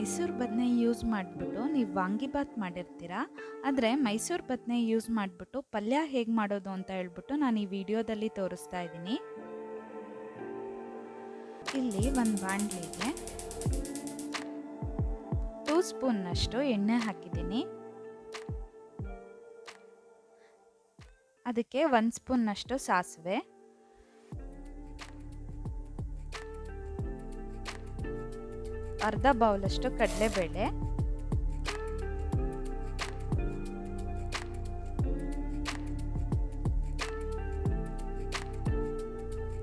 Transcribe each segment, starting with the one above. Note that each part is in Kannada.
ಮೈಸೂರು ಬದನೆ ಯೂಸ್ ಮಾಡಿಬಿಟ್ಟು ನೀವು ವಾಂಗಿಬಾತ್ ಮಾಡಿರ್ತೀರಾ, ಆದರೆ ಮೈಸೂರು ಬದನೆ ಯೂಸ್ ಮಾಡಿಬಿಟ್ಟು ಪಲ್ಯ ಹೇಗೆ ಮಾಡೋದು ಅಂತ ಹೇಳ್ಬಿಟ್ಟು ನಾನು ಈ ವಿಡಿಯೋದಲ್ಲಿ ತೋರಿಸ್ತಾ ಇದ್ದೀನಿ. ಇಲ್ಲಿ ಒಂದು ಬಾಣಲಿಗೆ 2 ಸ್ಪೂನ್ನಷ್ಟು ಎಣ್ಣೆ ಹಾಕಿದ್ದೀನಿ. ಅದಕ್ಕೆ 1 ಸ್ಪೂನ್ನಷ್ಟು ಸಾಸಿವೆ, ಅರ್ಧ ಬೌಲಷ್ಟು ಕಡಲೆಬೇಳೆ,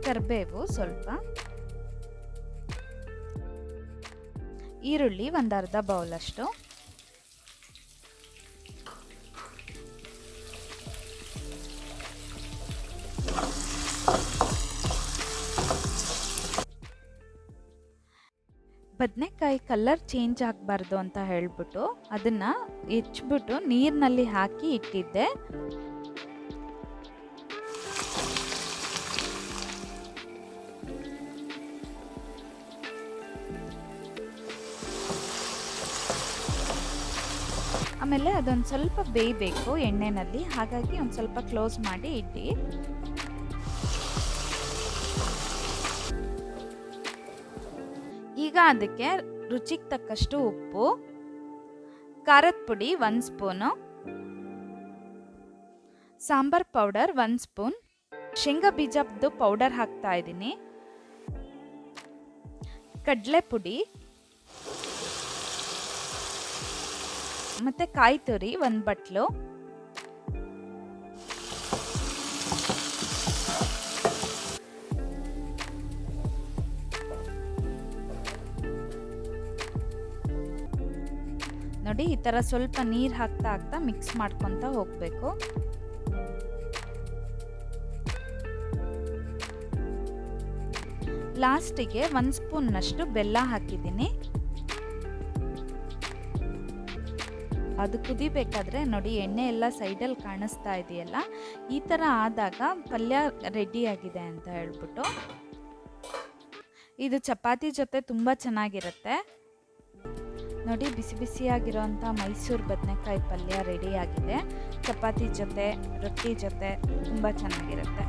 ಕರಿಬೇವು ಸ್ವಲ್ಪ, ಈರುಳ್ಳಿ ಒಂದು ಅರ್ಧ ಬೌಲಷ್ಟು, ಬದನೆಕಾಯಿ ಕಲರ್ ಚೇಂಜ್ ಆಗಬಾರ್ದು ಅಂತ ಹೇಳ್ಬಿಟ್ಟು ಅದನ್ನು ಹೆಚ್ಚಿಬಿಟ್ಟು ನೀರಿನಲ್ಲಿ ಹಾಕಿ ಇಟ್ಟಿದ್ದೆ. ಆಮೇಲೆ ಅದೊಂದು ಸ್ವಲ್ಪ ಬೇಯಬೇಕು ಎಣ್ಣೆನಲ್ಲಿ, ಹಾಗಾಗಿ ಒಂದು ಸ್ವಲ್ಪ ಕ್ಲೋಸ್ ಮಾಡಿ ಇಟ್ಟು ಈಗ ಅದಕ್ಕೆ ರುಚಿಗೆ ತಕ್ಕಷ್ಟು ಉಪ್ಪು, ಖಾರದ ಪುಡಿ 1 ಸ್ಪೂನು, ಸಾಂಬಾರ್ ಪೌಡರ್ 1 ಸ್ಪೂನ್, ಶೇಂಗಾ ಬೀಜದ್ದು ಪೌಡರ್ ಹಾಕ್ತಾ ಇದ್ದೀನಿ, ಕಡಲೆ ಪುಡಿ ಮತ್ತೆ ಕಾಯಿ ತುರಿ 1 ಬಟ್ಲು, ನೋಡಿ ಈ ಥರ ಸ್ವಲ್ಪ ನೀರು ಹಾಕ್ತಾ ಹಾಕ್ತಾ ಮಿಕ್ಸ್ ಮಾಡ್ಕೊತಾ ಹೋಗಬೇಕು. ಲಾಸ್ಟಿಗೆ 1 ಸ್ಪೂನ್ನಷ್ಟು ಬೆಲ್ಲ ಹಾಕಿದ್ದೀನಿ. ಅದು ಕುದಿಬೇಕಾದ್ರೆ ನೋಡಿ ಎಣ್ಣೆ ಎಲ್ಲ ಸೈಡಲ್ಲಿ ಕಾಣಿಸ್ತಾ ಇದೆಯಲ್ಲ, ಈ ಥರ ಆದಾಗ ಪಲ್ಯ ರೆಡಿ ಆಗಿದೆ ಅಂತ ಹೇಳ್ಬಿಟ್ಟು. ಇದು ಚಪಾತಿ ಜೊತೆ ತುಂಬ ಚೆನ್ನಾಗಿರುತ್ತೆ. ನೋಡಿ ಬಿಸಿ ಬಿಸಿಯಾಗಿರೋಂಥ ಮೈಸೂರು ಬದನೆಕಾಯಿ ಪಲ್ಯ ರೆಡಿ ಆಗಿದೆ. ಚಪಾತಿ ಜೊತೆ ರೊಟ್ಟಿ ಜೊತೆ ತುಂಬ ಚೆನ್ನಾಗಿರುತ್ತೆ.